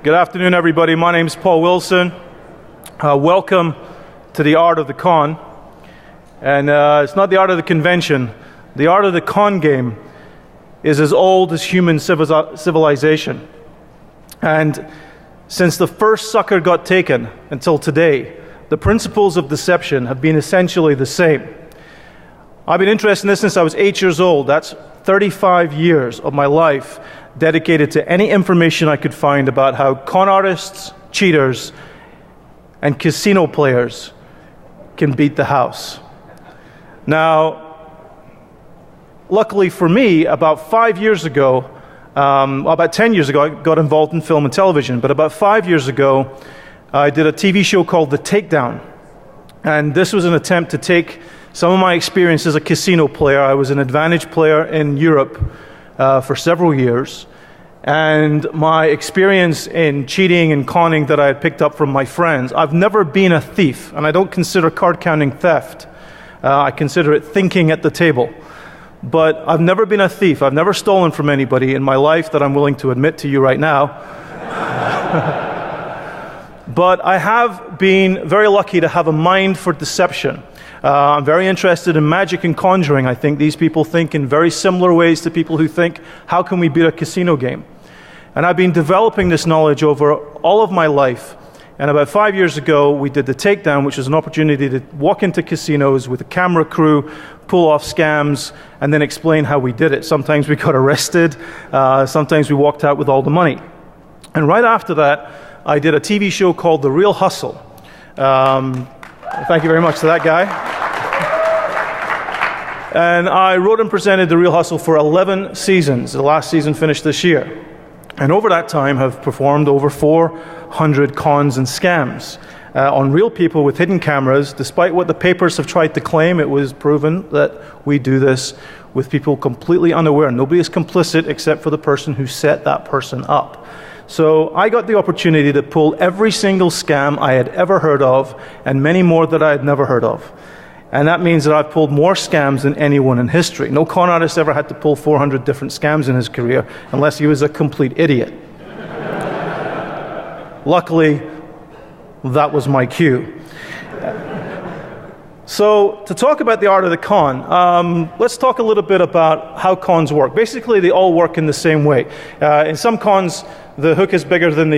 Good afternoon, everybody. My name is Paul Wilson. Welcome to the art of the con. And it's not the art of the convention. The art of the con game is as old as human civilization. And since the first sucker got taken until today, the principles of deception have been essentially the same. I've been interested in this since I was 8 years old. That's 35 years of my life dedicated to any information I could find about how con artists, cheaters, and casino players can beat the house. Now, luckily for me, about 5 years ago, about 10 years ago, I got involved in film and television, but about 5 years ago, I did a TV show called The Takedown. And this was an attempt to take some of my experience as a casino player. I was an advantage player in Europe for several years, and my experience in cheating and conning that I had picked up from my friends. I've never been a thief, and I don't consider card counting theft. I consider it thinking at the table. But I've never been a thief. I've never stolen from anybody in my life that I'm willing to admit to you right now. But I have been very lucky to have a mind for deception. I'm very interested in magic and conjuring. I think these people think in very similar ways to people who think, how can we beat a casino game? And I've been developing this knowledge over all of my life. And about 5 years ago, we did The Takedown, which was an opportunity to walk into casinos with a camera crew, pull off scams, and then explain how we did it. Sometimes we got arrested. Sometimes we walked out with all the money. And right after that, I did a TV show called The Real Hustle. Thank you very much to that guy. And I wrote and presented The Real Hustle for 11 seasons. The last season finished this year. And over that time have performed over 400 cons and scams on real people with hidden cameras. Despite what the papers have tried to claim, it was proven that we do this with people completely unaware. Nobody is complicit except for the person who set that person up. So I got the opportunity to pull every single scam I had ever heard of, and many more that I had never heard of. And that means that I've pulled more scams than anyone in history. No con artist ever had to pull 400 different scams in his career, unless he was a complete idiot. Luckily, that was my cue. So, to talk about the art of the con, let's talk a little bit about how cons work. Basically, they all work in the same way. In some cons, the hook is bigger than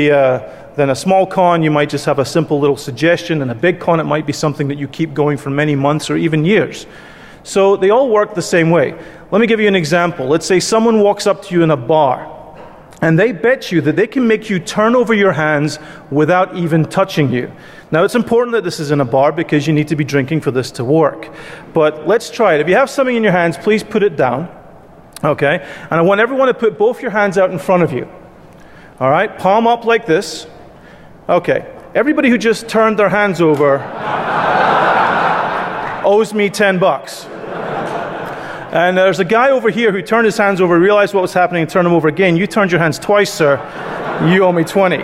a small con. You might just have a simple little suggestion. In a big con, it might be something that you keep going for many months or even years. So they all work the same way. Let me give you an example. Let's say someone walks up to you in a bar, and they bet you that they can make you turn over your hands without even touching you. Now, it's important that this is in a bar because you need to be drinking for this to work. But let's try it. If you have something in your hands, please put it down. Okay? And I want everyone to put both your hands out in front of you. All right? Palm up like this. Okay. Everybody who just turned their hands over owes me $10. And there's a guy over here who turned his hands over, realized what was happening, and turned them over again. You turned your hands twice, sir. You owe me 20.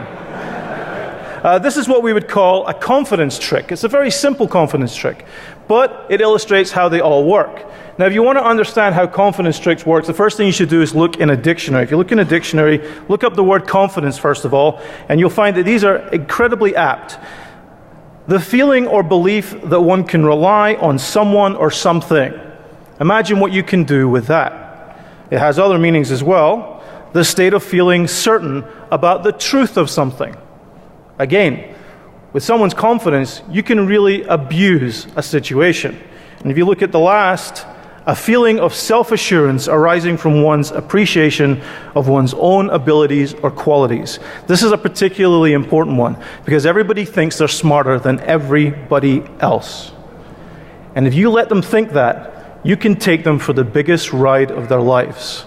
This is what we would call a confidence trick. It's a very simple confidence trick, but it illustrates how they all work. Now, if you want to understand how confidence tricks work, the first thing you should do is look in a dictionary. If you look in a dictionary, look up the word confidence, first of all, and you'll find that these are incredibly apt. The feeling or belief that one can rely on someone or something. Imagine what you can do with that. It has other meanings as well. The state of feeling certain about the truth of something. Again, with someone's confidence, you can really abuse a situation. And if you look at the last, a feeling of self-assurance arising from one's appreciation of one's own abilities or qualities. This is a particularly important one because everybody thinks they're smarter than everybody else. And if you let them think that, you can take them for the biggest ride of their lives.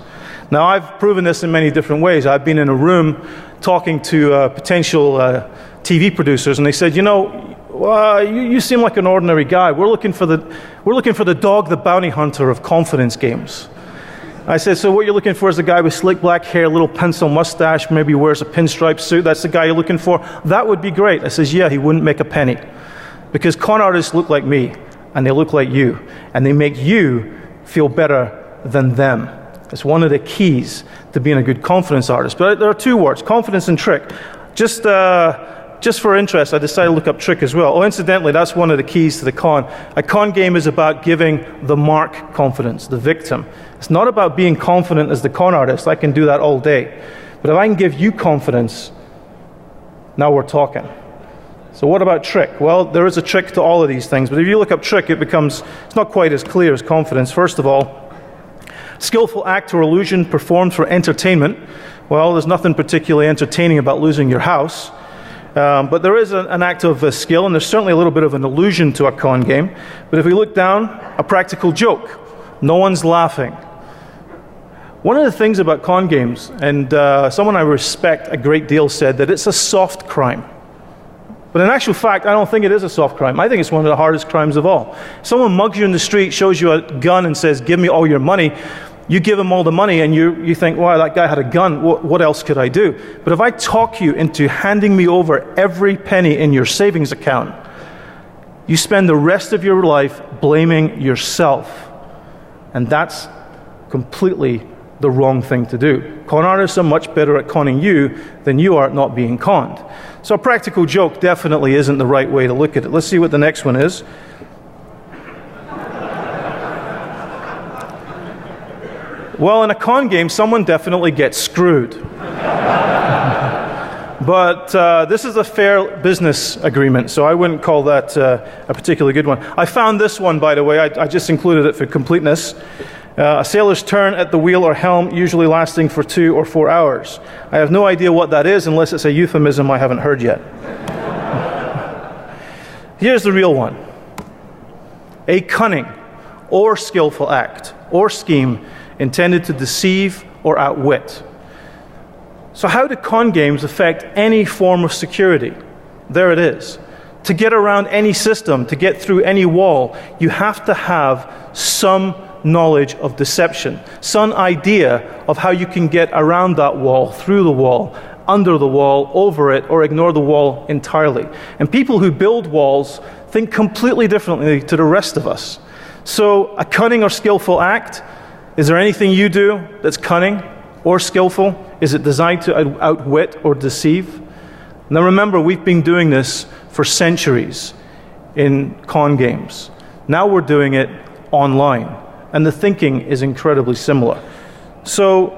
Now, I've proven this in many different ways. I've been in a room talking to potential TV producers, and they said, you seem like an ordinary guy. We're looking for the dog, the bounty hunter of confidence games. I said, so what you're looking for is a guy with slick black hair, little pencil mustache, maybe wears a pinstripe suit. That's the guy you're looking for? That would be great. I says, yeah, he wouldn't make a penny. Because con artists look like me, and they look like you, and they make you feel better than them. It's one of the keys to being a good confidence artist. But there are two words, confidence and trick. Just for interest, I decided to look up trick as well. Oh, incidentally, that's one of the keys to the con. A con game is about giving the mark confidence, the victim. It's not about being confident as the con artist. I can do that all day. But if I can give you confidence, now we're talking. So what about trick? Well, there is a trick to all of these things. But if you look up trick, it's not quite as clear as confidence. First of all, skillful act or illusion performed for entertainment. Well, there's nothing particularly entertaining about losing your house. But there is an act of skill, and there's certainly a little bit of an illusion to a con game. But if we look down, a practical joke. No one's laughing. One of the things about con games, and someone I respect a great deal said that it's a soft crime. But in actual fact, I don't think it is a soft crime. I think it's one of the hardest crimes of all. Someone mugs you in the street, shows you a gun and says, give me all your money. You give him all the money and you think, wow, that guy had a gun. What else could I do? But if I talk you into handing me over every penny in your savings account, you spend the rest of your life blaming yourself. And that's completely the wrong thing to do. Con artists are much better at conning you than you are at not being conned. So a practical joke definitely isn't the right way to look at it. Let's see what the next one is. Well, in a con game, someone definitely gets screwed. But this is a fair business agreement, so I wouldn't call that a particularly good one. I found this one, by the way. I just included it for completeness. A sailor's turn at the wheel or helm, usually lasting for 2 or 4 hours. I have no idea what that is, unless it's a euphemism I haven't heard yet. Here's the real one. A cunning or skillful act or scheme intended to deceive or outwit. So how do con games affect any form of security? There it is. To get around any system, to get through any wall, you have to have some knowledge of deception, some idea of how you can get around that wall, through the wall, under the wall, over it, or ignore the wall entirely. And people who build walls think completely differently to the rest of us. So a cunning or skillful act, is there anything you do that's cunning or skillful? Is it designed to outwit or deceive? Now remember, we've been doing this for centuries in con games. Now we're doing it online, and the thinking is incredibly similar. So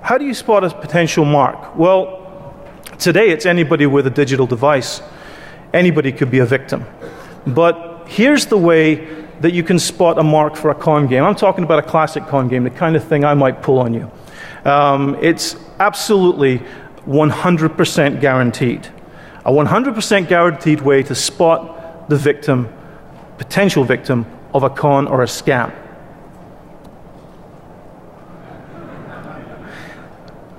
how do you spot a potential mark? Well, today it's anybody with a digital device. Anybody could be a victim. But here's the way that you can spot a mark for a con game. I'm talking about a classic con game, the kind of thing I might pull on you. It's absolutely 100% guaranteed. A 100% guaranteed way to spot the victim, potential victim, of a con or a scam.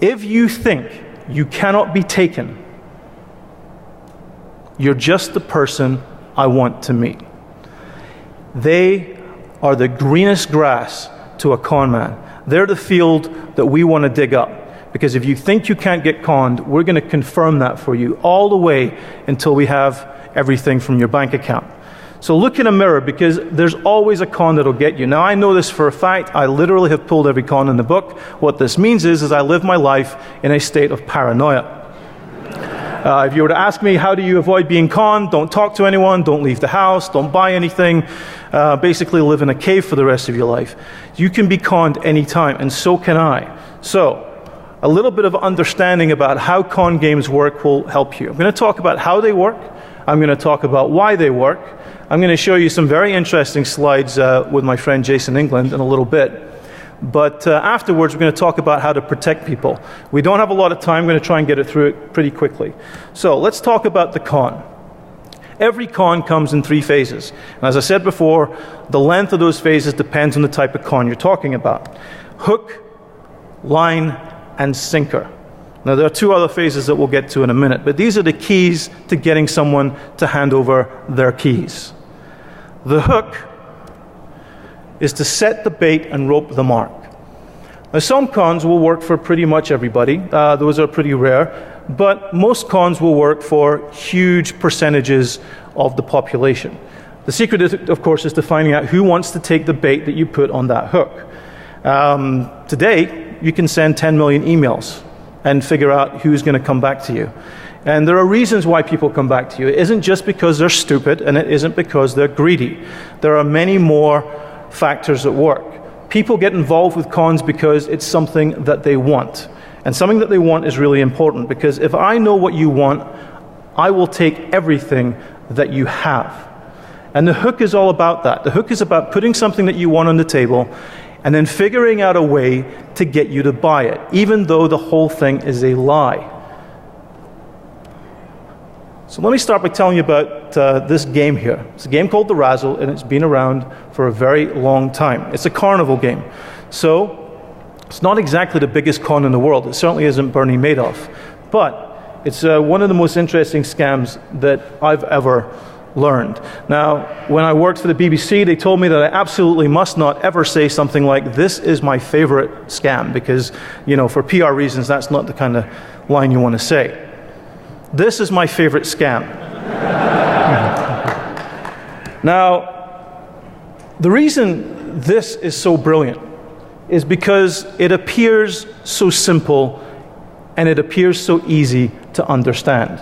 If you think you cannot be taken, you're just the person I want to meet. They are the greenest grass to a con man. They're the field that we want to dig up. Because if you think you can't get conned, we're going to confirm that for you all the way until we have everything from your bank account. So look in a mirror, because there's always a con that'll get you. Now, I know this for a fact. I literally have pulled every con in the book. What this means is I live my life in a state of paranoia. If you were to ask me, how do you avoid being conned? Don't talk to anyone, don't leave the house, don't buy anything, basically live in a cave for the rest of your life. You can be conned anytime, and so can I. So, a little bit of understanding about how con games work will help you. I'm going to talk about how they work. I'm going to talk about why they work. I'm going to show you some very interesting slides with my friend Jason England in a little bit. But afterwards, we're going to talk about how to protect people. We don't have a lot of time. I'm going to try and get it through it pretty quickly. So let's talk about the con. Every con comes in 3 phases. And as I said before, the length of those phases depends on the type of con you're talking about. Hook, line, and sinker. Now, there are 2 other phases that we'll get to in a minute, but these are the keys to getting someone to hand over their keys. The hook is to set the bait and rope the mark. Now, some cons will work for pretty much everybody. Those are pretty rare, but most cons will work for huge percentages of the population. The secret, of course, is to finding out who wants to take the bait that you put on that hook. Today, you can send 10 million emails and figure out who's going to come back to you. And there are reasons why people come back to you. It isn't just because they're stupid, and it isn't because they're greedy. There are many more factors at work. People get involved with cons because it's something that they want. And something that they want is really important, because if I know what you want, I will take everything that you have. And the hook is all about that. The hook is about putting something that you want on the table and then figuring out a way to get you to buy it, even though the whole thing is a lie. So let me start by telling you about this game here. It's a game called The Razzle, and it's been around for a very long time. It's a carnival game. So it's not exactly the biggest con in the world. It certainly isn't Bernie Madoff. But it's one of the most interesting scams that I've ever learned. Now, when I worked for the BBC, they told me that I absolutely must not ever say something like, "This is my favorite scam," because, you know, for PR reasons, that's not the kind of line you want to say. This is my favorite scam. Now, the reason this is so brilliant is because it appears so simple and it appears so easy to understand.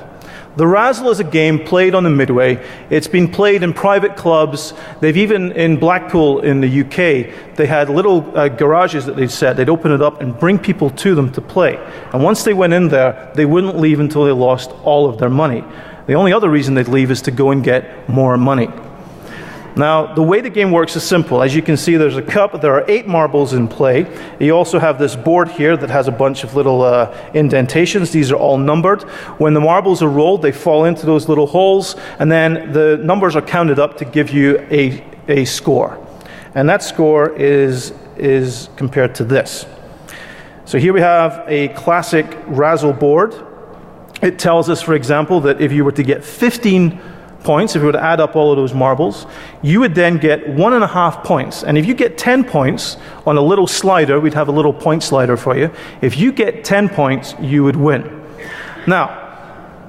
The Razzle is a game played on the Midway. It's been played in private clubs. They've even, in Blackpool in the UK, they had little garages that they'd set. They'd open it up and bring people to them to play. And once they went in there, they wouldn't leave until they lost all of their money. The only other reason they'd leave is to go and get more money. Now, the way the game works is simple. As you can see, there's a cup. There are 8 marbles in play. You also have this board here that has a bunch of little indentations. These are all numbered. When the marbles are rolled, they fall into those little holes, and then the numbers are counted up to give you a score. And that score is compared to this. So here we have a classic Razzle board. It tells us, for example, that if you were to get 15 points, if you were to add up all of those marbles, you would then get 1.5 points. And if you get 10 points on a little slider, we'd have a little point slider for you. If you get 10 points, you would win. Now,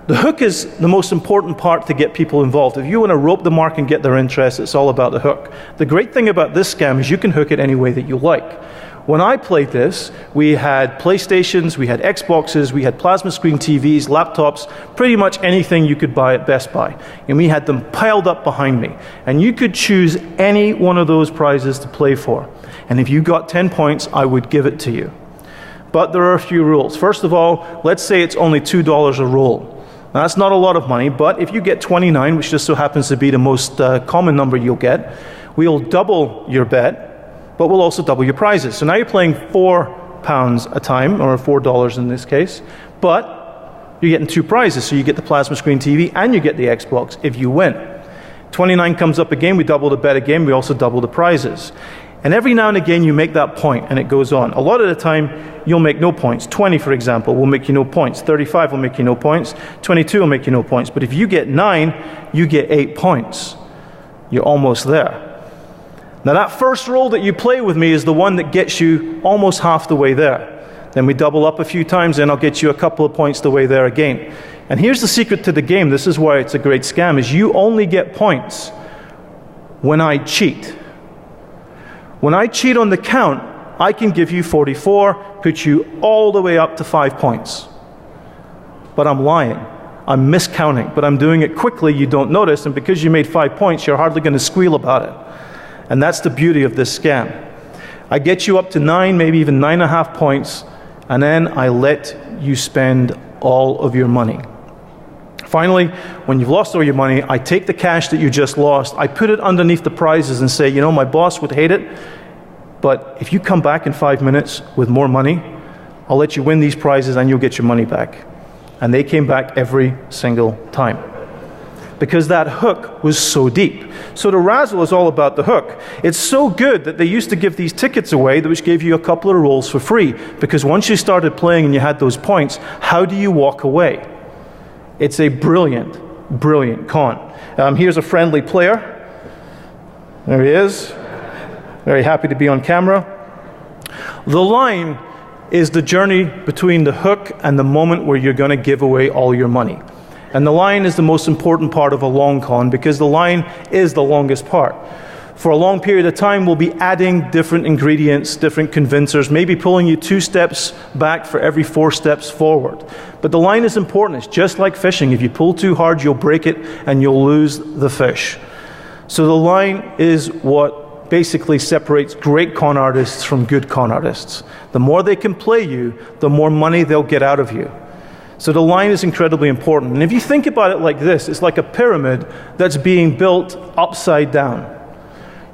the hook is the most important part to get people involved. If you want to rope the mark and get their interest, it's all about the hook. The great thing about this scam is you can hook it any way that you like. When I played this, we had PlayStations, we had Xboxes, we had plasma screen TVs, laptops, pretty much anything you could buy at Best Buy. And we had them piled up behind me. And you could choose any one of those prizes to play for. And if you got 10 points, I would give it to you. But there are a few rules. First of all, let's say it's only $2 a roll. Now, that's not a lot of money, but if you get 29, which just so happens to be the most common number you'll get, we'll double your bet, but we'll also double your prizes. So now you're playing £4 a time, or $4 in this case, but you're getting 2 prizes. So you get the plasma screen TV and you get the Xbox if you win. 29 comes up again, we double the bet again, we also double the prizes. And every now and again you make that point, and it goes on. A lot of the time you'll make no points. 20, for example, will make you no points. 35 will make you no points. 22 will make you no points. But if you get 9, you get 8 points. You're almost there. Now that first roll that you play with me is the one that gets you almost half the way there. Then we double up a few times and I'll get you a couple of points the way there again. And here's the secret to the game, this is why it's a great scam, is you only get points when I cheat. When I cheat on the count, I can give you 44, put you all the way up to 5 points. But I'm lying. I'm miscounting, but I'm doing it quickly, you don't notice, and because you made 5 points, you're hardly going to squeal about it. And that's the beauty of this scam. I get you up to 9, maybe even 9.5 points, and then I let you spend all of your money. Finally, when you've lost all your money, I take the cash that you just lost, I put it underneath the prizes and say, you know, my boss would hate it, but if you come back in 5 minutes with more money, I'll let you win these prizes and you'll get your money back. And they came back every single time, because that hook was so deep. So the Razzle is all about the hook. It's so good that they used to give these tickets away, which gave you a couple of rolls for free, because once you started playing and you had those points, how do you walk away? It's a brilliant, brilliant con. Here's a friendly player. There he is. Very happy to be on camera. The line is the journey between the hook and the moment where you're going to give away all your money. And the line is the most important part of a long con, because the line is the longest part. for a long period of time, will be adding different ingredients, different convincers, maybe pulling you 2 steps back for every 4 steps forward. But the line is important. It's just like fishing. If you pull too hard, you'll break it and you'll lose the fish. So the line is what basically separates great con artists from good con artists. The more they can play you, the more money they'll get out of you. So the line is incredibly important. And if you think about it like this, it's like a pyramid that's being built upside down.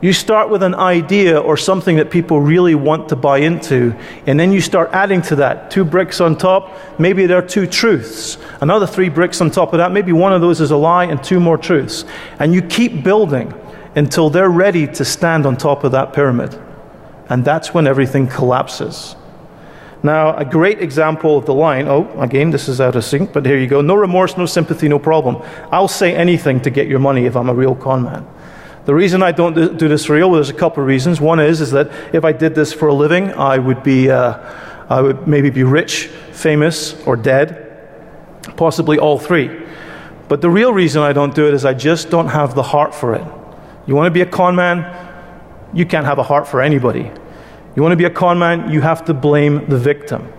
You start with an idea or something that people really want to buy into, and then you start adding to that 2 bricks on top. Maybe there are 2 truths. Another 3 bricks on top of that. Maybe one of those is a lie and 2 more truths. And you keep building until they're ready to stand on top of that pyramid. And that's when everything collapses. Now, a great example of the line, again, this is out of sync, but here you go. No remorse, no sympathy, no problem. I'll say anything to get your money if I'm a real con man. The reason I don't do this for real, well, there's a couple of reasons. One is that if I did this for a living, I would maybe be rich, famous, or dead, possibly all 3. But the real reason I don't do it is I just don't have the heart for it. You want to be a con man? You can't have a heart for anybody. You want to be a con man? You have to blame the victim.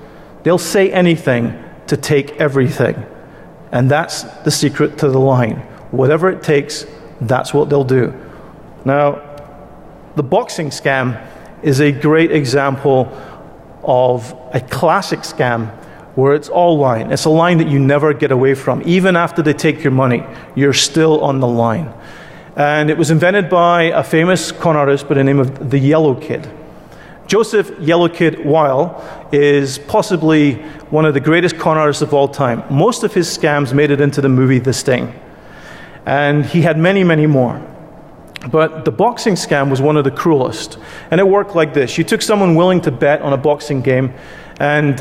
They'll say anything to take everything. And that's the secret to the line. Whatever it takes, that's what they'll do. Now, the boxing scam is a great example of a classic scam where it's all line. It's a line that you never get away from. Even after they take your money, you're still on the line. And it was invented by a famous con artist by the name of the Yellow Kid. Joseph Yellow Kid Weil is possibly one of the greatest con artists of all time. Most of his scams made it into the movie The Sting. And he had many, many more. But the boxing scam was one of the cruelest. And it worked like this. You took someone willing to bet on a boxing game, and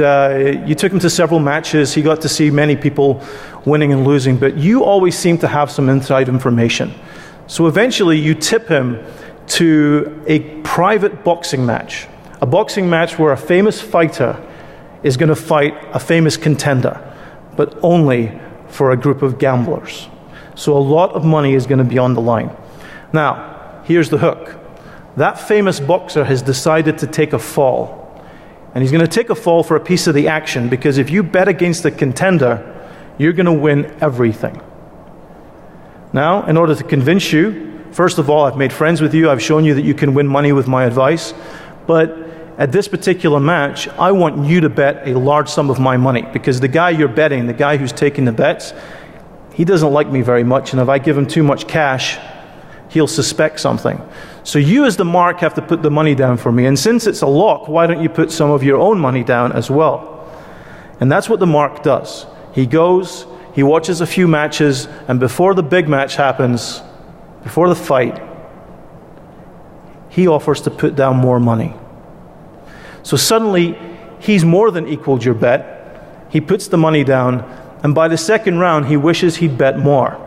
you took him to several matches. He got to see many people winning and losing, but you always seemed to have some inside information. So eventually you tip him to a private boxing match. A boxing match where a famous fighter is going to fight a famous contender, but only for a group of gamblers. So a lot of money is going to be on the line. Now, here's the hook. That famous boxer has decided to take a fall. And he's going to take a fall for a piece of the action, because if you bet against the contender, you're going to win everything. Now, in order to convince you, first of all, I've made friends with you. I've shown you that you can win money with my advice. But at this particular match, I want you to bet a large sum of my money, because the guy you're betting, the guy who's taking the bets, he doesn't like me very much, and if I give him too much cash, he'll suspect something. So you as the mark have to put the money down for me, and since it's a lock, why don't you put some of your own money down as well? And that's what the mark does. He goes, he watches a few matches, and before the big match happens, before the fight, he offers to put down more money. So suddenly, he's more than equaled your bet. He puts the money down, and by the second round, he wishes he'd bet more.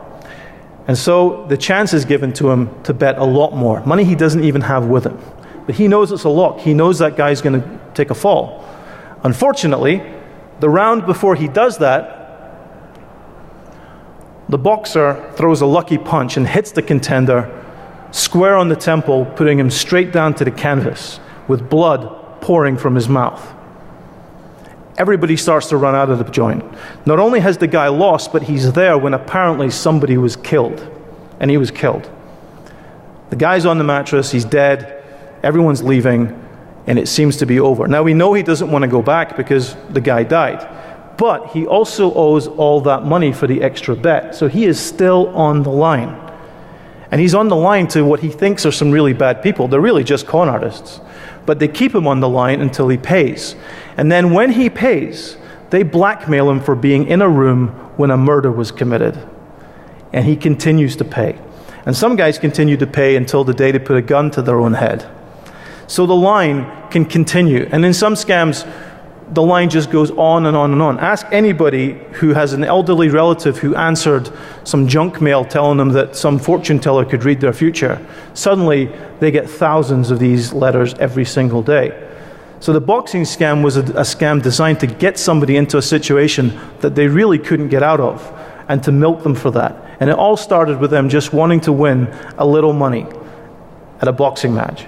And so the chance is given to him to bet a lot more. Money he doesn't even have with him. But he knows it's a lock. He knows that guy's going to take a fall. Unfortunately, the round before he does that, the boxer throws a lucky punch and hits the contender square on the temple, putting him straight down to the canvas with blood pouring from his mouth. Everybody starts to run out of the joint. Not only has the guy lost, but he's there when apparently somebody was killed. And he was killed. The guy's on the mattress, he's dead, everyone's leaving, and it seems to be over. Now we know he doesn't want to go back because the guy died. But he also owes all that money for the extra bet. So he is still on the line. And he's on the line to what he thinks are some really bad people. They're really just con artists. But they keep him on the line until he pays. And then when he pays, they blackmail him for being in a room when a murder was committed. And he continues to pay. And some guys continue to pay until the day they put a gun to their own head. So the line can continue. And in some scams, the line just goes on and on and on. Ask anybody who has an elderly relative who answered some junk mail telling them that some fortune teller could read their future. Suddenly, they get thousands of these letters every single day. So the boxing scam was a scam designed to get somebody into a situation that they really couldn't get out of, and to milk them for that. And it all started with them just wanting to win a little money. at a boxing match.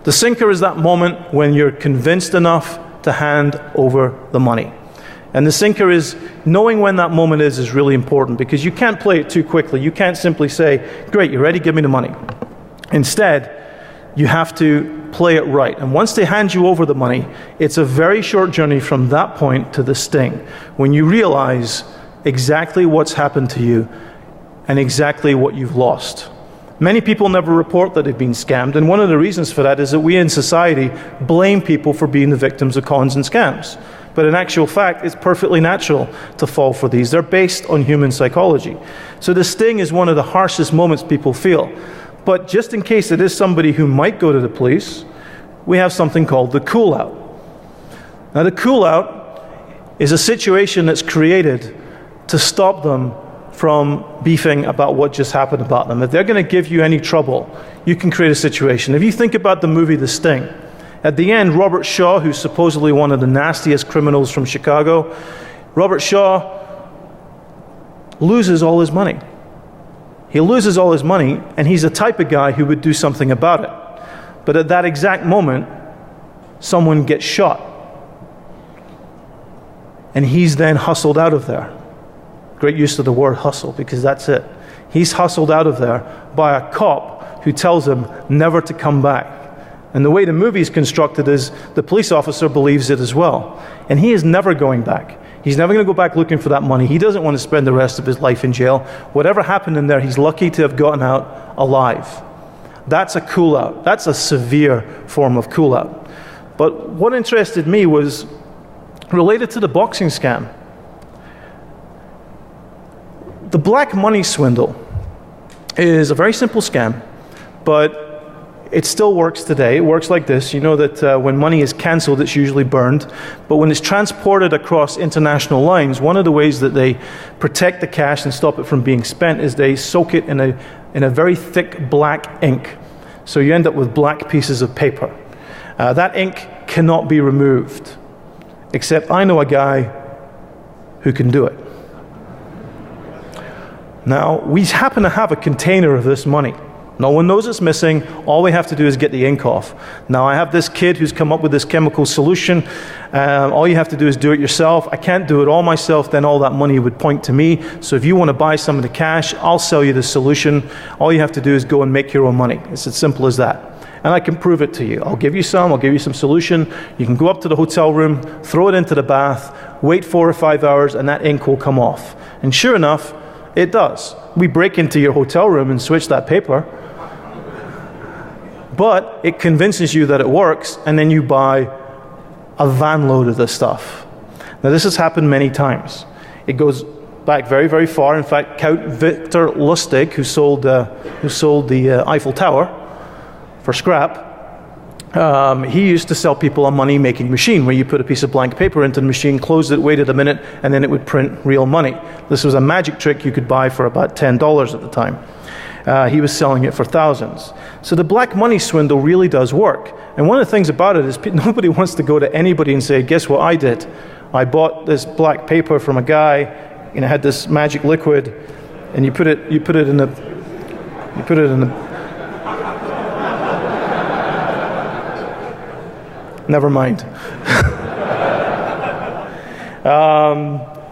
The sinker is that moment when you're convinced enough to hand over the money. And the sinker is, knowing when that moment is really important, because you can't play it too quickly. You can't simply say, great, you're ready, give me the money. Instead, you have to play it right. And once they hand you over the money, it's a very short journey from that point to the sting, when you realize exactly what's happened to you and exactly what you've lost. Many people never report that they've been scammed, and one of the reasons for that is that we in society blame people for being the victims of cons and scams. But in actual fact, it's perfectly natural to fall for these. They're based on human psychology. So the sting is one of the harshest moments people feel. But just in case it is somebody who might go to the police, we have something called the cool out. Now the cool out is a situation that's created to stop them from beefing about what just happened about them. If they're going to give you any trouble, you can create a situation. If you think about the movie The Sting, at the end, Robert Shaw, who's supposedly one of the nastiest criminals from Chicago, Robert Shaw loses all his money. He loses all his money, and he's the type of guy who would do something about it. But at that exact moment, someone gets shot. And he's then hustled out of there. Great use of the word hustle, because that's it. He's hustled out of there by a cop who tells him never to come back. And the way the movie is constructed is the police officer believes it as well. And he is never going back. He's never going to go back looking for that money. He doesn't want to spend the rest of his life in jail. Whatever happened in there, he's lucky to have gotten out alive. That's a cool out. That's a severe form of cool out. But what interested me was related to the boxing scam. The black money swindle is a very simple scam, but it still works today. It works like this. You know that when money is cancelled, it's usually burned. But when it's transported across international lines, one of the ways that they protect the cash and stop it from being spent is they soak it in a very thick black ink. So you end up with black pieces of paper. That ink cannot be removed, except I know a guy who can do it. Now, we happen to have a container of this money. No one knows it's missing. All we have to do is get the ink off. Now, I have this kid who's come up with this chemical solution. All you have to do is do it yourself. I can't do it all myself. Then all that money would point to me. So if you want to buy some of the cash, I'll sell you the solution. All you have to do is go and make your own money. It's as simple as that. And I can prove it to you. I'll give you some solution. You can go up to the hotel room, throw it into the bath, wait 4 or 5 hours, and that ink will come off. And sure enough, it does. We break into your hotel room and switch that paper. But it convinces you that it works, and then you buy a van load of this stuff. Now, this has happened many times. It goes back very, very far. In fact, Count Victor Lustig, who sold the Eiffel Tower for scrap, he used to sell people a money-making machine where you put a piece of blank paper into the machine, closed it, waited a minute, and then it would print real money. This was a magic trick you could buy for about $10 at the time. He was selling it for thousands. So the black money swindle really does work. And one of the things about it is nobody wants to go to anybody and say, guess what I did? I bought this black paper from a guy, and it had this magic liquid, and you put it in the never mind.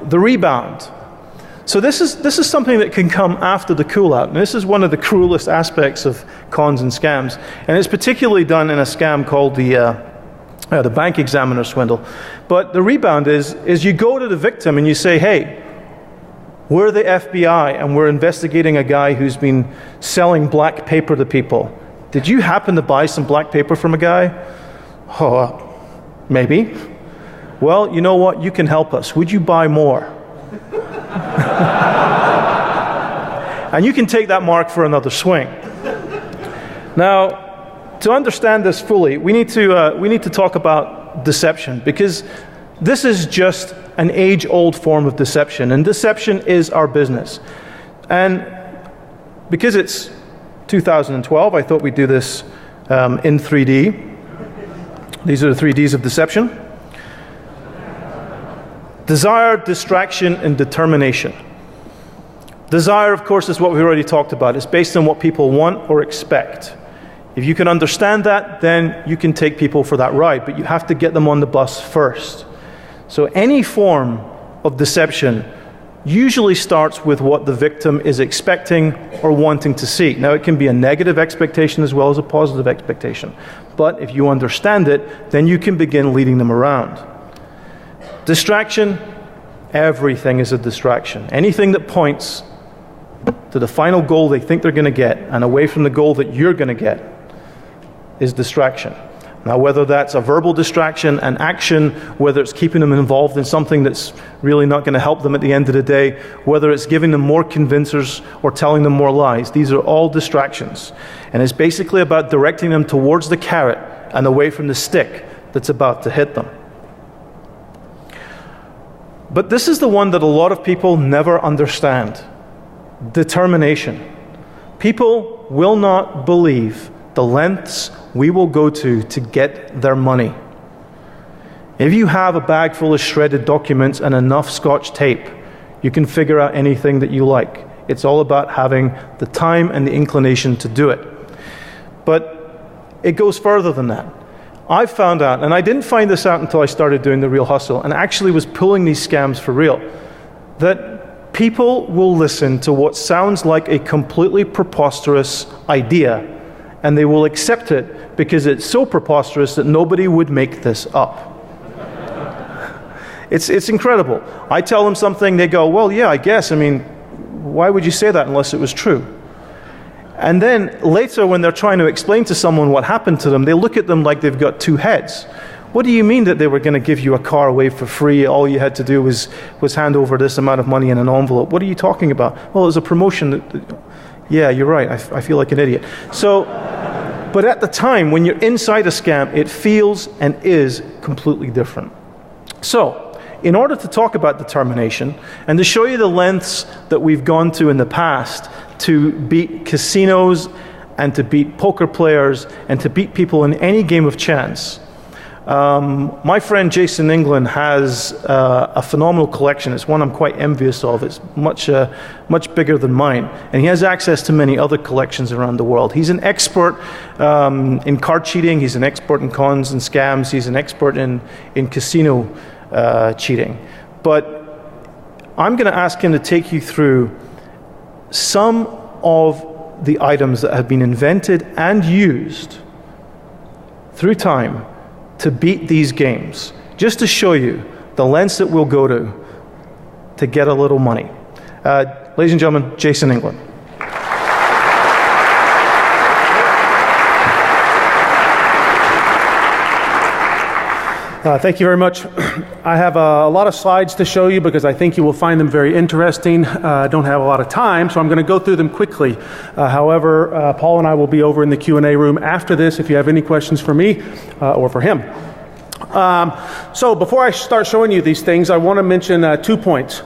The rebound. So this is something that can come after the cool out. And this is one of the cruelest aspects of cons and scams. And it's particularly done in a scam called the bank examiner swindle. But the rebound is you go to the victim and you say, hey, we're the FBI and we're investigating a guy who's been selling black paper to people. Did you happen to buy some black paper from a guy? Oh, maybe. Well, you know what? You can help us. Would you buy more? And you can take that mark for another swing. Now, to understand this fully, we need to talk about deception, because this is just an age-old form of deception, and deception is our business. And because it's 2012, I thought we'd do this in 3D. These are the 3Ds of deception. Desire, distraction, and determination. Desire, of course, is what we've already talked about. It's based on what people want or expect. If you can understand that, then you can take people for that ride, but you have to get them on the bus first. So any form of deception usually starts with what the victim is expecting or wanting to see. Now, it can be a negative expectation as well as a positive expectation. But if you understand it, then you can begin leading them around. Distraction, everything is a distraction. Anything that points to the final goal they think they're going to get and away from the goal that you're going to get is distraction. Now, whether that's a verbal distraction, an action, whether it's keeping them involved in something that's really not going to help them at the end of the day, whether it's giving them more convincers or telling them more lies, these are all distractions. And it's basically about directing them towards the carrot and away from the stick that's about to hit them. But this is the one that a lot of people never understand. Determination. People will not believe the lengths we will go to get their money. If you have a bag full of shredded documents and enough Scotch tape, you can figure out anything that you like. It's all about having the time and the inclination to do it. But it goes further than that. I found out, and I didn't find this out until I started doing The Real Hustle, and actually was pulling these scams for real, that people will listen to what sounds like a completely preposterous idea, and they will accept it because it's so preposterous that nobody would make this up. It's incredible. I tell them something, they go, well, yeah, I guess. I mean, why would you say that unless it was true? And then later when they're trying to explain to someone what happened to them, they look at them like they've got two heads. What do you mean that they were going to give you a car away for free? All you had to do was hand over this amount of money in an envelope. What are you talking about? Well, it was a promotion. Yeah, you're right. I feel like an idiot. So, but at the time, when you're inside a scam, it feels and is completely different. So, in order to talk about determination and to show you the lengths that we've gone to in the past to beat casinos and to beat poker players and to beat people in any game of chance, my friend Jason England has a phenomenal collection. It's one I'm quite envious of. It's much bigger than mine. And he has access to many other collections around the world. He's an expert in card cheating. He's an expert in cons and scams. He's an expert in casino cheating. But I'm going to ask him to take you through some of the items that have been invented and used through time to beat these games, just to show you the lengths that we'll go to get a little money. Ladies and gentlemen, Jason England. Thank you very much. I have a lot of slides to show you because I think you will find them very interesting. I don't have a lot of time, so I'm going to go through them quickly. However, Paul and I will be over in the Q&A room after this if you have any questions for me or for him. So before I start showing you these things, I want to mention 2 points.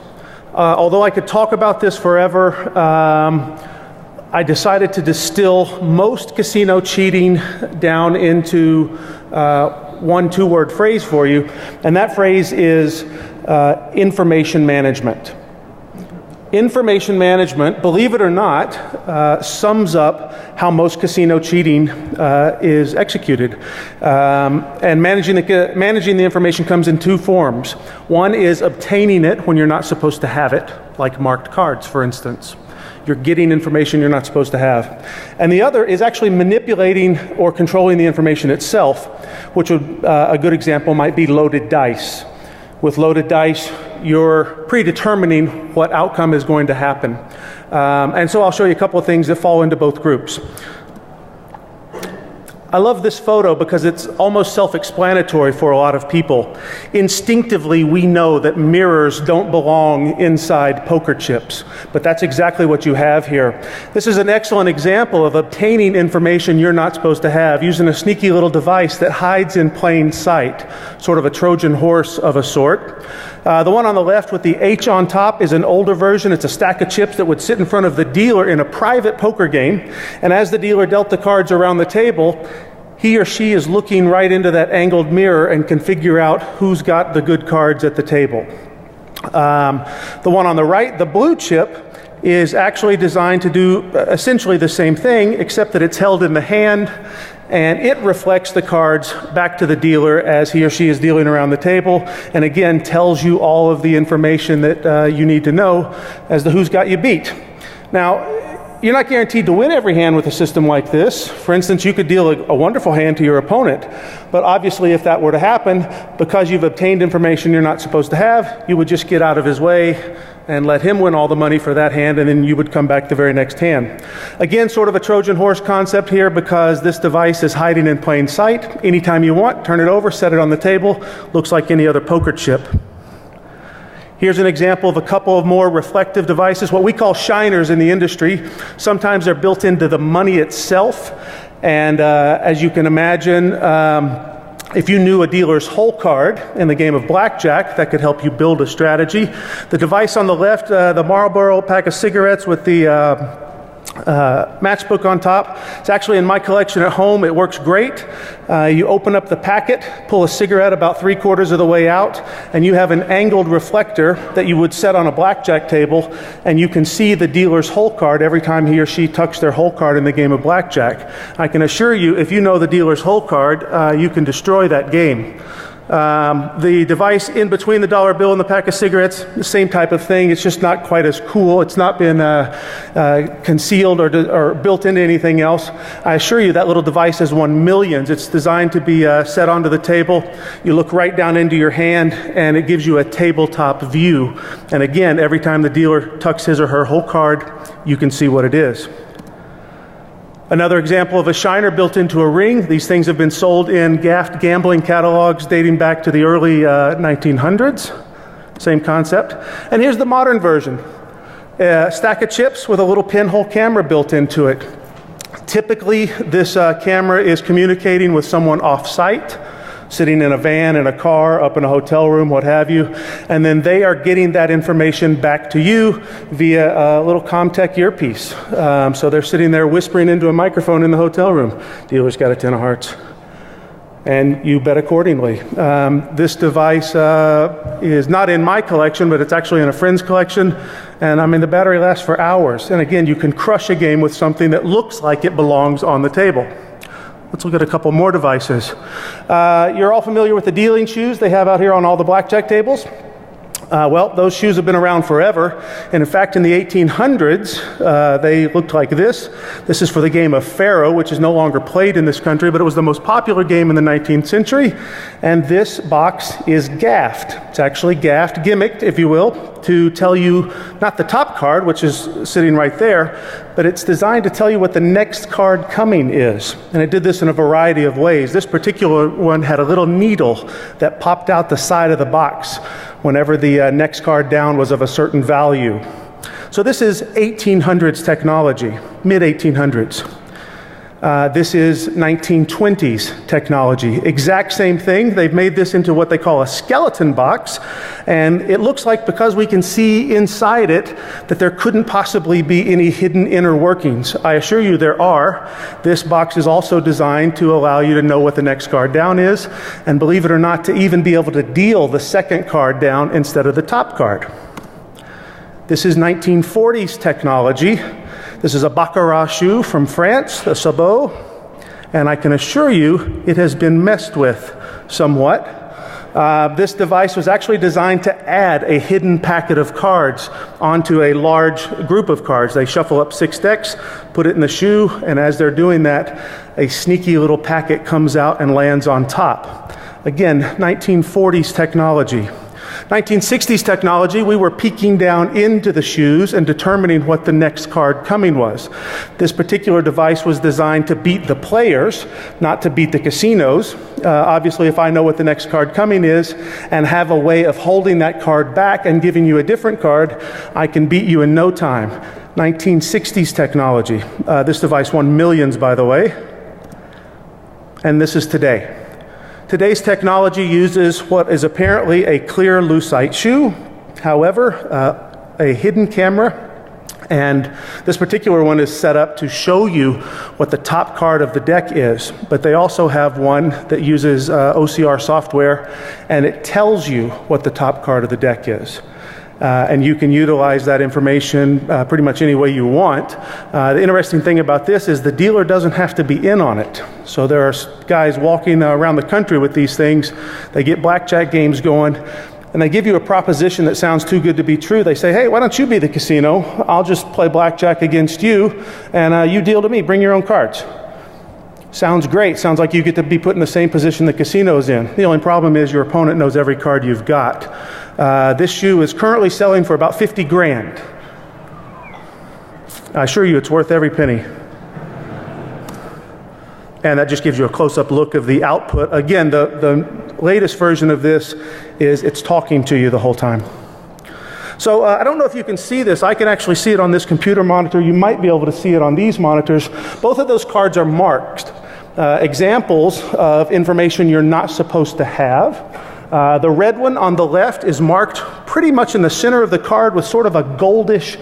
Although I could talk about this forever, I decided to distill most casino cheating down into one 2-word phrase for you, and that phrase is information management. Information management, believe it or not, sums up how most casino cheating is executed. And managing the information comes in 2 forms. One is obtaining it when you're not supposed to have it, like marked cards, for instance. You're getting information you're not supposed to have. And the other is actually manipulating or controlling the information itself, which would, a good example might be loaded dice. With loaded dice, you're predetermining what outcome is going to happen. And so I'll show you a couple of things that fall into both groups. I love this photo because it's almost self-explanatory for a lot of people. Instinctively, we know that mirrors don't belong inside poker chips, but that's exactly what you have here. This is an excellent example of obtaining information you're not supposed to have using a sneaky little device that hides in plain sight, sort of a Trojan horse of a sort. The one on the left with the H on top is an older version. It's a stack of chips that would sit in front of the dealer in a private poker game, and as the dealer dealt the cards around the table, he or she is looking right into that angled mirror and can figure out who's got the good cards at the table. The one on the right, the blue chip, is actually designed to do essentially the same thing, except that it's held in the hand, and it reflects the cards back to the dealer as he or she is dealing around the table, and again tells you all of the information that you need to know as to who's got you beat. Now, you're not guaranteed to win every hand with a system like this. For instance, you could deal a wonderful hand to your opponent, but obviously if that were to happen, because you've obtained information you're not supposed to have, you would just get out of his way and let him win all the money for that hand, and then you would come back the very next hand. Again, sort of a Trojan horse concept here, because this device is hiding in plain sight. Anytime you want, turn it over, set it on the table. Looks like any other poker chip. Here's an example of a couple of more reflective devices, what we call shiners in the industry. Sometimes they're built into the money itself, and as you can imagine, if you knew a dealer's hole card in the game of blackjack, that could help you build a strategy. The device on the left, the Marlboro pack of cigarettes with the matchbook on top. It's actually in my collection at home. It works great. You open up the packet, pull a cigarette about 3/4 of the way out, and you have an angled reflector that you would set on a blackjack table, and you can see the dealer's hole card every time he or she tucks their hole card in the game of blackjack. I can assure you, if you know the dealer's hole card, you can destroy that game. The device in between the dollar bill and the pack of cigarettes, the same type of thing. It's just not quite as cool. It's not been concealed or built into anything else. I assure you that little device has won millions. It's designed to be set onto the table. You look right down into your hand, and it gives you a tabletop view. And again, every time the dealer tucks his or her hole card, you can see what it is. Another example of a shiner built into a ring. These things have been sold in gaffed gambling catalogs dating back to the early 1900s. Same concept. And here's the modern version. A stack of chips with a little pinhole camera built into it. Typically, this camera is communicating with someone off-site, sitting in a van, in a car, up in a hotel room, what have you, and then they are getting that information back to you via a little Comtech earpiece. So they're sitting there whispering into a microphone in the hotel room. Dealer's got a 10 of hearts. And you bet accordingly. This device is not in my collection, but it's actually in a friend's collection. And I mean, the battery lasts for hours. And again, you can crush a game with something that looks like it belongs on the table. Let's look at a couple more devices. You're all familiar with the dealing shoes they have out here on all the blackjack tables. Well, those shoes have been around forever. And in fact, in the 1800s, they looked like this. This is for the game of Faro, which is no longer played in this country, but it was the most popular game in the 19th century. And this box is gaffed. It's actually gaffed, gimmicked, if you will, to tell you not the top card, which is sitting right there, but it's designed to tell you what the next card coming is. And it did this in a variety of ways. This particular one had a little needle that popped out the side of the box whenever the next card down was of a certain value. So this is 1800s technology, mid-1800s. This is 1920s technology. Exact same thing. They've made this into what they call a skeleton box, and it looks like, because we can see inside it, that there couldn't possibly be any hidden inner workings. I assure you there are. This box is also designed to allow you to know what the next card down is, and believe it or not, to even be able to deal the second card down instead of the top card. This is 1940s technology. This is a baccarat shoe from France, a sabot, and I can assure you it has been messed with somewhat. This device was actually designed to add a hidden packet of cards onto a large group of cards. They shuffle up 6 decks, put it in the shoe, and as they're doing that, a sneaky little packet comes out and lands on top. Again, 1940s technology. 1960s technology, we were peeking down into the shoes and determining what the next card coming was. This particular device was designed to beat the players, not to beat the casinos. Obviously, if I know what the next card coming is and have a way of holding that card back and giving you a different card, I can beat you in no time. 1960s technology. This device won millions, by the way. And this is today. Today's technology uses what is apparently a clear lucite shoe, however, a hidden camera, and this particular one is set up to show you what the top card of the deck is, but they also have one that uses OCR software, and it tells you what the top card of the deck is. And you can utilize that information pretty much any way you want. The interesting thing about this is the dealer doesn't have to be in on it. So there are guys walking around the country with these things. They get blackjack games going, and they give you a proposition that sounds too good to be true. They say, hey, why don't you be the casino? I'll just play blackjack against you, and you deal to me. Bring your own cards. Sounds great. Sounds like you get to be put in the same position the casino's in. The only problem is your opponent knows every card you've got. This shoe is currently selling for about 50 grand. I assure you it's worth every penny. And that just gives you a close-up look of the output. Again, the latest version of this is it's talking to you the whole time. So I don't know if you can see this. I can actually see it on this computer monitor. You might be able to see it on these monitors. Both of those cards are marked. Examples of information you're not supposed to have. The red one on the left is marked pretty much in the center of the card with sort of a goldish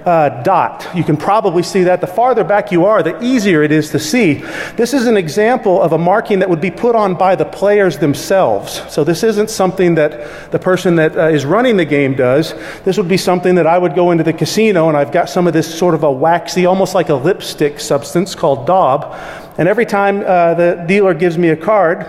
dot. You can probably see that. The farther back you are, the easier it is to see. This is an example of a marking that would be put on by the players themselves. So this isn't something that the person that is running the game does. This would be something that I would go into the casino, and I've got some of this sort of a waxy, almost like a lipstick substance called daub. And every time the dealer gives me a card,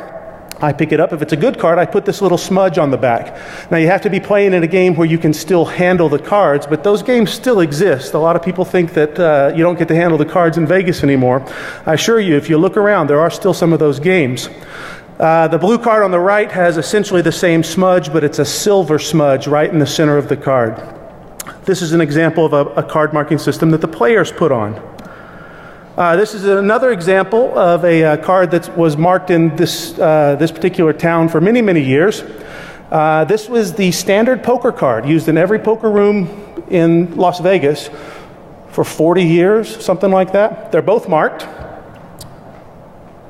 I pick it up. If it's a good card, I put this little smudge on the back. Now, you have to be playing in a game where you can still handle the cards, but those games still exist. A lot of people think that you don't get to handle the cards in Vegas anymore. I assure you, if you look around, there are still some of those games. The blue card on the right has essentially the same smudge, but it's a silver smudge right in the center of the card. This is an example of a card marking system that the players put on. This is another example of a card that was marked in this particular town for many, many years. This was the standard poker card used in every poker room in Las Vegas for 40 years, something like that. They're both marked.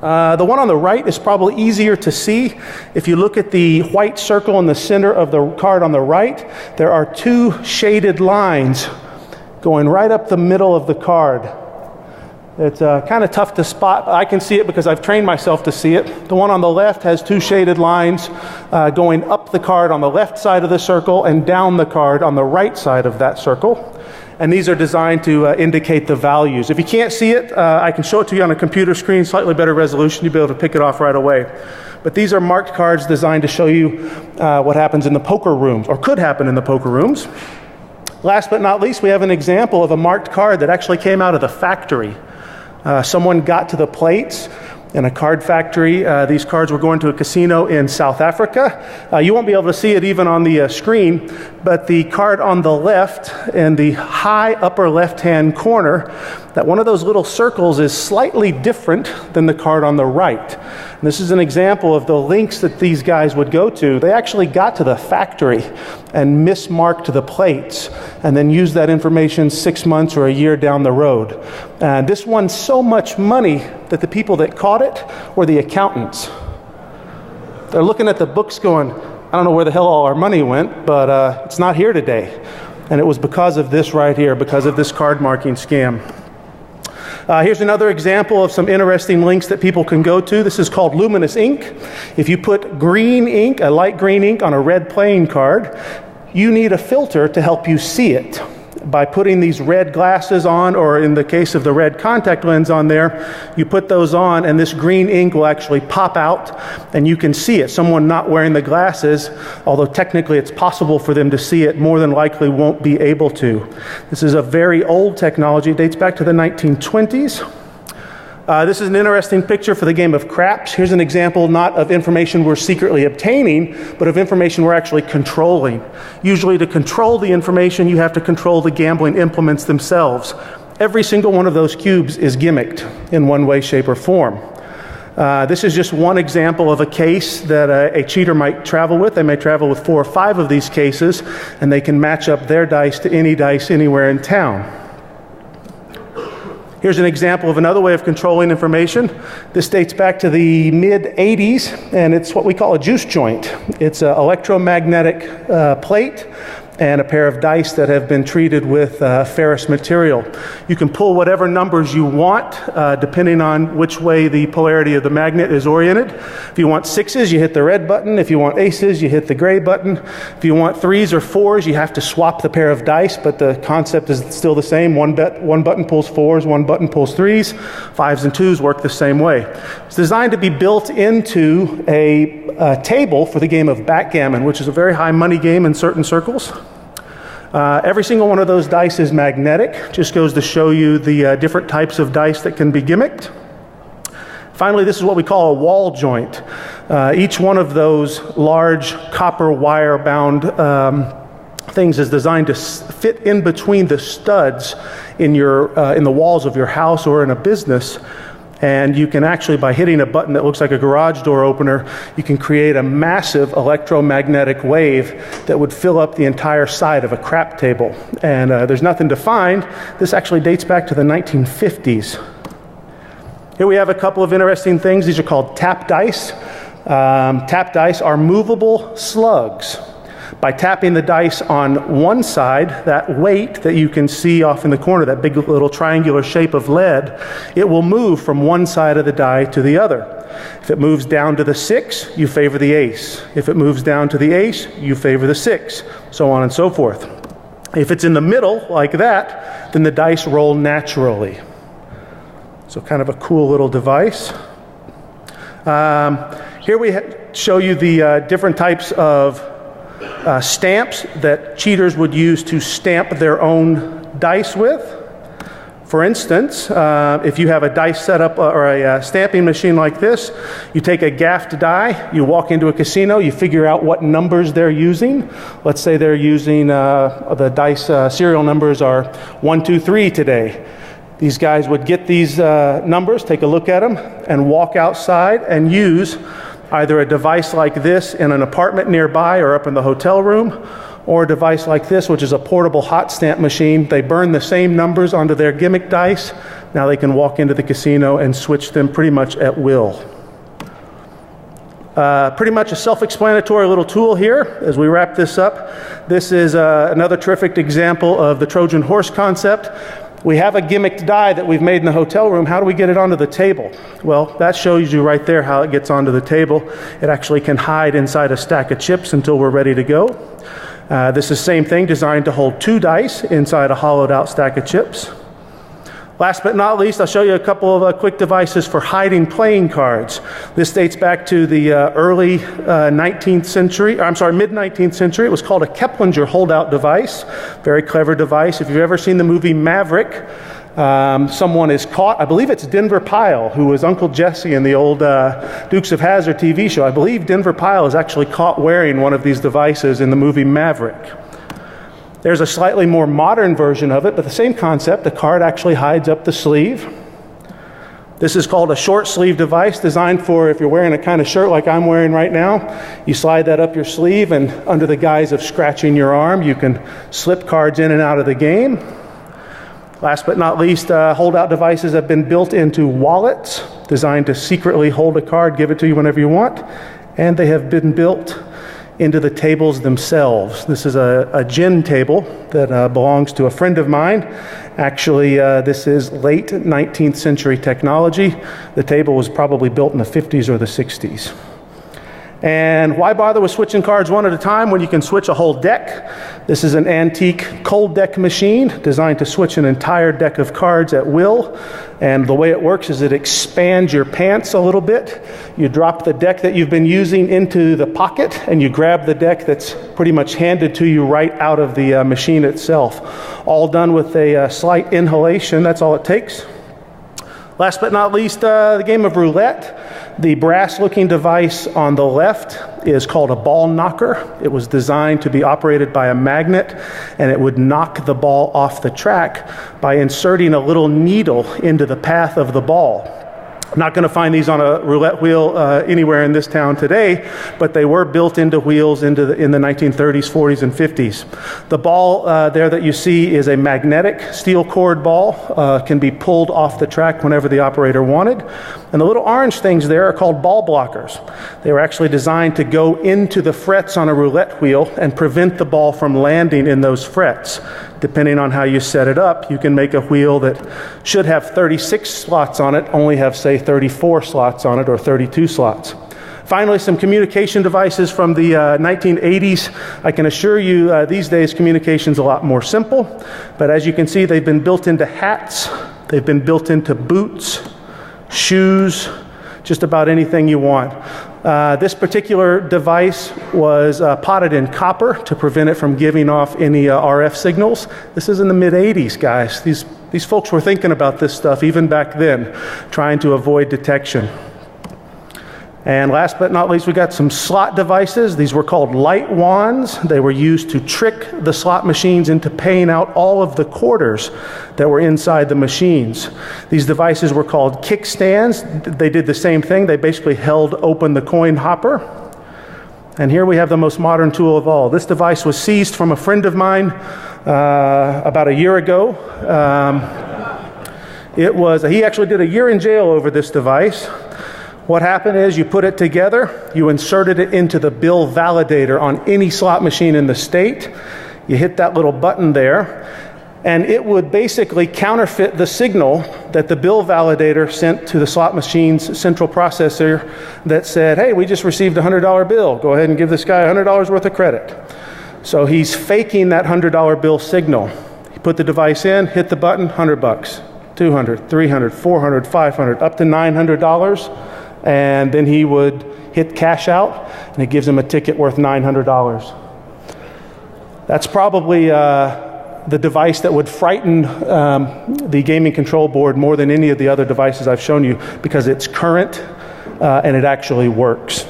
The one on the right is probably easier to see. If you look at the white circle in the center of the card on the right, there are two shaded lines going right up the middle of the card. It's kind of tough to spot. I can see it because I've trained myself to see it. The one on the left has two shaded lines going up the card on the left side of the circle and down the card on the right side of that circle. And these are designed to indicate the values. If you can't see it, I can show it to you on a computer screen, slightly better resolution. You'll be able to pick it off right away. But these are marked cards designed to show you what happens in the poker rooms, or could happen in the poker rooms. Last but not least, we have an example of a marked card that actually came out of the factory. Someone got to the plates in a card factory. These cards were going to a casino in South Africa. You won't be able to see it even on the screen, but the card on the left in the high upper left-hand corner, that one of those little circles is slightly different than the card on the right. And this is an example of the links that these guys would go to. They actually got to the factory and mismarked the plates and then used that information 6 months or a year down the road. And this won so much money that the people that caught it were the accountants. They're looking at the books going, I don't know where the hell all our money went, but it's not here today. And it was because of this right here, because of this card marking scam. Here's another example of some interesting links that people can go to. This is called luminous ink. If you put green ink, a light green ink, on a red playing card, you need a filter to help you see it. By putting these red glasses on, or in the case of the red contact lens on there, you put those on and this green ink will actually pop out and you can see it. Someone not wearing the glasses, although technically it's possible for them to see it, more than likely won't be able to. This is a very old technology. It dates back to the 1920s. This is an interesting picture for the game of craps. Here's an example not of information we're secretly obtaining, but of information we're actually controlling. Usually to control the information, you have to control the gambling implements themselves. Every single one of those cubes is gimmicked in one way, shape, or form. This is just one example of a case that a cheater might travel with. They may travel with 4 or 5 of these cases, and they can match up their dice to any dice anywhere in town. Here's an example of another way of controlling information. This dates back to the mid-'80s, and it's what we call a juice joint. It's an electromagnetic plate and a pair of dice that have been treated with ferrous material. You can pull whatever numbers you want, depending on which way the polarity of the magnet is oriented. If you want 6s, you hit the red button. If you want aces, you hit the gray button. If you want 3s or 4s, you have to swap the pair of dice, but the concept is still the same. One button pulls 4s, one button pulls 3s. 5s and 2s work the same way. It's designed to be built into a table for the game of backgammon, which is a very high money game in certain circles. Every single one of those dice is magnetic. Just goes to show you the different types of dice that can be gimmicked. Finally, this is what we call a wall joint. Each one of those large copper wire bound things is designed to fit in between the studs in the walls of your house or in a business. And you can actually, by hitting a button that looks like a garage door opener, you can create a massive electromagnetic wave that would fill up the entire side of a crap table. And there's nothing to find. This actually dates back to the 1950s. Here we have a couple of interesting things. These are called tap dice. Tap dice are movable slugs. By tapping the dice on one side, that weight that you can see off in the corner, that big little triangular shape of lead, it will move from one side of the die to the other. If it moves down to the 6, you favor the ace. If it moves down to the ace, you favor the 6, so on and so forth. If it's in the middle, like that, then the dice roll naturally. So kind of a cool little device. Here we show you the different types of stamps that cheaters would use to stamp their own dice with. For instance, if you have a dice setup or a stamping machine like this, you take a gaffed die, you walk into a casino, you figure out what numbers they're using. Let's say they're using the dice serial numbers are 1, 2, 3 today. These guys would get these numbers, take a look at them, and walk outside and use either a device like this in an apartment nearby or up in the hotel room, or a device like this, which is a portable hot stamp machine. They burn the same numbers onto their gimmick dice. Now they can walk into the casino and switch them pretty much at will. Pretty much a self-explanatory little tool here as we wrap this up. This is another terrific example of the Trojan horse concept. We have a gimmicked die that we've made in the hotel room. How do we get it onto the table? Well, that shows you right there how it gets onto the table. It actually can hide inside a stack of chips until we're ready to go. This is the same thing, designed to hold 2 dice inside a hollowed out stack of chips. Last but not least, I'll show you a couple of quick devices for hiding playing cards. This dates back to the early mid-19th century. It was called a Keplinger holdout device. Very clever device. If you've ever seen the movie Maverick, someone is caught. I believe it's Denver Pyle, who was Uncle Jesse in the old Dukes of Hazzard TV show. I believe Denver Pyle is actually caught wearing one of these devices in the movie Maverick. There's a slightly more modern version of it, but the same concept. The card actually hides up the sleeve. This is called a short sleeve device, designed for if you're wearing a kind of shirt like I'm wearing right now. You slide that up your sleeve, and under the guise of scratching your arm, you can slip cards in and out of the game. Last but not least, holdout devices have been built into wallets, designed to secretly hold a card, give it to you whenever you want, and they have been built into the tables themselves. This is a gin table that belongs to a friend of mine. Actually, this is late 19th century technology. The table was probably built in the 50s or the 60s. And why bother with switching cards one at a time when you can switch a whole deck? This is an antique cold deck machine designed to switch an entire deck of cards at will. And the way it works is it expands your pants a little bit. You drop the deck that you've been using into the pocket, and you grab the deck that's pretty much handed to you right out of the machine itself. All done with a slight inhalation. That's all it takes. Last but not least, the game of roulette. The brass-looking device on the left is called a ball knocker. It was designed to be operated by a magnet, and it would knock the ball off the track by inserting a little needle into the path of the ball. Not going to find these on a roulette wheel anywhere in this town today, but they were built into wheels in the 1930s, 40s, and 50s. The ball there that you see is a magnetic steel cord ball. Can be pulled off the track whenever the operator wanted. And the little orange things there are called ball blockers. They were actually designed to go into the frets on a roulette wheel and prevent the ball from landing in those frets. Depending on how you set it up, you can make a wheel that should have 36 slots on it, only have, say, 34 slots on it, or 32 slots. Finally, some communication devices from the 1980s. I can assure you these days communication's a lot more simple, but as you can see, they've been built into hats, they've been built into boots, shoes, just about anything you want. This particular device was potted in copper to prevent it from giving off any RF signals. This is in the mid-'80s, guys. These folks were thinking about this stuff even back then, trying to avoid detection. And last but not least, we got some slot devices. These were called light wands. They were used to trick the slot machines into paying out all of the quarters that were inside the machines. These devices were called kickstands. They did the same thing. They basically held open the coin hopper. And here we have the most modern tool of all. This device was seized from a friend of mine about a year ago. He actually did a year in jail over this device. What happened is you put it together, you inserted it into the bill validator on any slot machine in the state. You hit that little button there, and it would basically counterfeit the signal that the bill validator sent to the slot machine's central processor that said, hey, we just received a $100 bill. Go ahead and give this guy $100 worth of credit. So he's faking that $100 bill signal. He put the device in, hit the button, $100, $200, $300, $400, $500, up to $900. And then he would hit cash out, and it gives him a ticket worth $900. That's probably the device that would frighten the gaming control board more than any of the other devices I've shown you, because it's current and it actually works.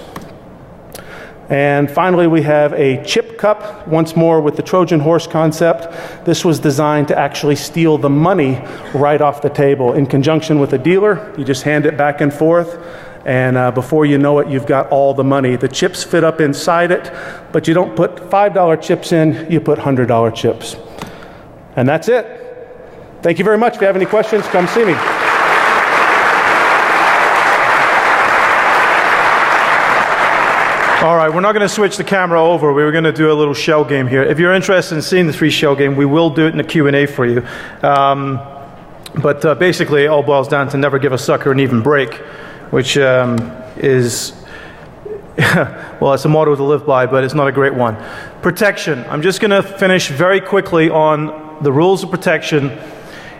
And finally, we have a chip cup, once more with the Trojan horse concept. This was designed to actually steal the money right off the table. In conjunction with a dealer, you just hand it back and forth, and before you know it, you've got all the money. The chips fit up inside it, but you don't put $5 chips in, you put $100 chips. And that's it. Thank you very much. If you have any questions, come see me. All right, we're not going to switch the camera over. We were going to do a little shell game here. If you're interested in seeing the free shell game, we will do it in the Q&A for you. But basically, it all boils down to never give a sucker an even break, which is, well, it's a motto to live by, but it's not a great one. Protection. I'm just going to finish very quickly on the rules of protection.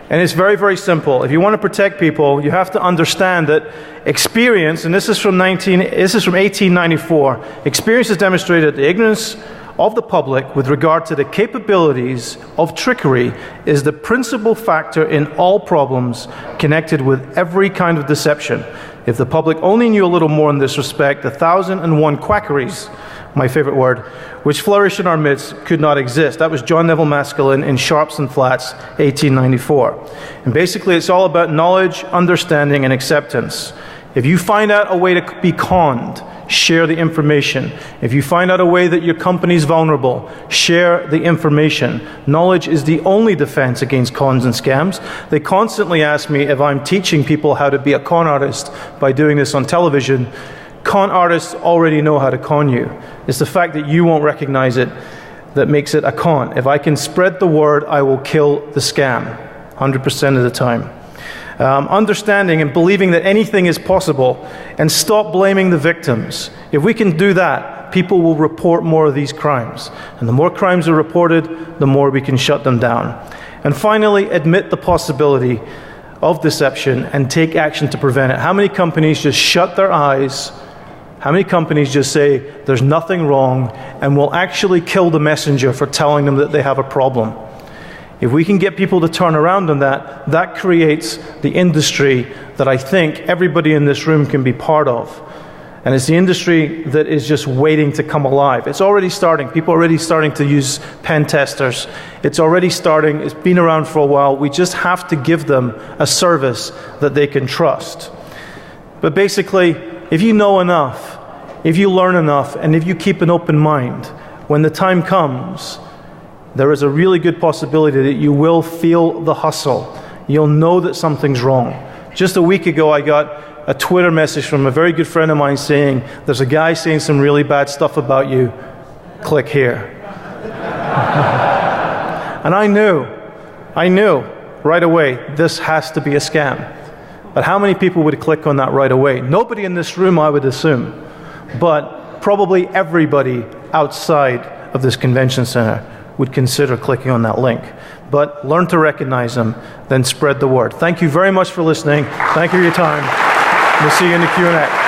And it's very, very simple. If you want to protect people, you have to understand that experience, and this is from 1894, experience has demonstrated the ignorance of the public with regard to the capabilities of trickery is the principal factor in all problems connected with every kind of deception. If the public only knew a little more in this respect, the 1,001 quackeries, my favorite word, which flourish in our midst could not exist. That was John Neville Maskelyne in Sharps and Flats, 1894. And basically it's all about knowledge, understanding, and acceptance. If you find out a way to be conned, share the information. If you find out a way that your company's vulnerable, share the information. Knowledge is the only defense against cons and scams. They constantly ask me if I'm teaching people how to be a con artist by doing this on television. Con artists already know how to con you. It's the fact that you won't recognize it that makes it a con. If I can spread the word, I will kill the scam 100% of the time. Understanding and believing that anything is possible, and stop blaming the victims. If we can do that, people will report more of these crimes. And the more crimes are reported, the more we can shut them down. And finally, admit the possibility of deception and take action to prevent it. How many companies just shut their eyes? How many companies just say there's nothing wrong and will actually kill the messenger for telling them that they have a problem? If we can get people to turn around on that, that creates the industry that I think everybody in this room can be part of. And it's the industry that is just waiting to come alive. It's already starting. People are already starting to use pen testers. It's already starting. It's been around for a while. We just have to give them a service that they can trust. But basically, if you know enough, if you learn enough, and if you keep an open mind, when the time comes, there is a really good possibility that you will feel the hustle. You'll know that something's wrong. Just a week ago, I got a Twitter message from a very good friend of mine saying, there's a guy saying some really bad stuff about you. Click here. And I knew right away, this has to be a scam. But how many people would click on that right away? Nobody in this room, I would assume. But probably everybody outside of this convention center would consider clicking on that link. But learn to recognize them, then spread the word. Thank you very much for listening. Thank you for your time. We'll see you in the Q&A.